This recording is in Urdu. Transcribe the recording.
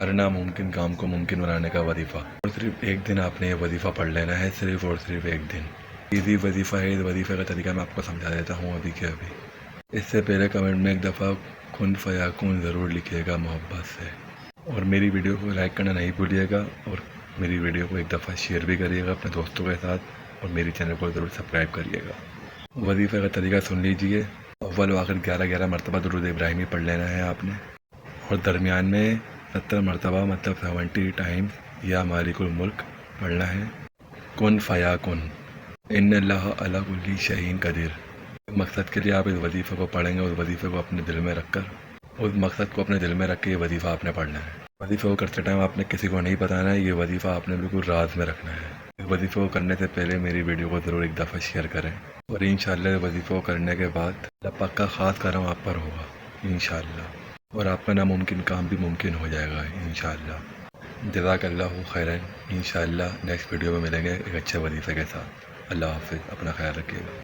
ہر ناممکن کام کو ممکن بنانے کا وظیفہ، اور صرف ایک دن آپ نے یہ وظیفہ پڑھ لینا ہے، صرف اور صرف ایک دن۔ ایزی وظیفہ ہے، اس وظیفے کا طریقہ میں آپ کو سمجھا دیتا ہوں ابھی کے ابھی۔ اس سے پہلے کمنٹ میں ایک دفعہ کن فیکون ضرور لکھیے گا محبت سے، اور میری ویڈیو کو لائک کرنا نہیں بھولیے گا، اور میری ویڈیو کو ایک دفعہ شیئر بھی کریے گا اپنے دوستوں کے ساتھ، اور میری چینل کو ضرور سبسکرائب کریے گا۔ وظیفے کا طریقہ سن لیجئے۔ اول و آخر 11 مرتبہ درود ابراہیمی پڑھ لینا ہے آپ نے، اور درمیان میں 70 مرتبہ مطلب 70 ٹائمز یا مالک الملک پڑھنا ہے۔ کن فیکون، ان اللہ علی کل شیء قدیر۔ مقصد کے لیے آپ اس وظیفے کو پڑھیں گے، اس وظیفے کو اپنے دل میں رکھ کر، اس مقصد کو اپنے دل میں رکھ کے یہ وظیفہ آپ نے پڑھنا ہے۔ وظیفے کو کرتے ٹائم آپ نے کسی کو نہیں بتانا ہے، یہ وظیفہ آپ نے بالکل راز میں رکھنا ہے۔ اس وظیفے کو کرنے سے پہلے میری ویڈیو کو ضرور ایک دفعہ شیئر کریں، اور انشاءاللہ اس وظیفے کو کرنے کے بعد اللہ پاک کا خاص کرم آپ پر ہوگا انشاءاللہ، اور آپ کا ناممکن کام بھی ممکن ہو جائے گا انشاءاللہ۔ جزاک اللہ خیرن۔ انشاءاللہ نیکسٹ ویڈیو میں ملیں گے ایک اچھے وظیفے کے ساتھ۔ اللہ حافظ، اپنا خیال رکھیے گا۔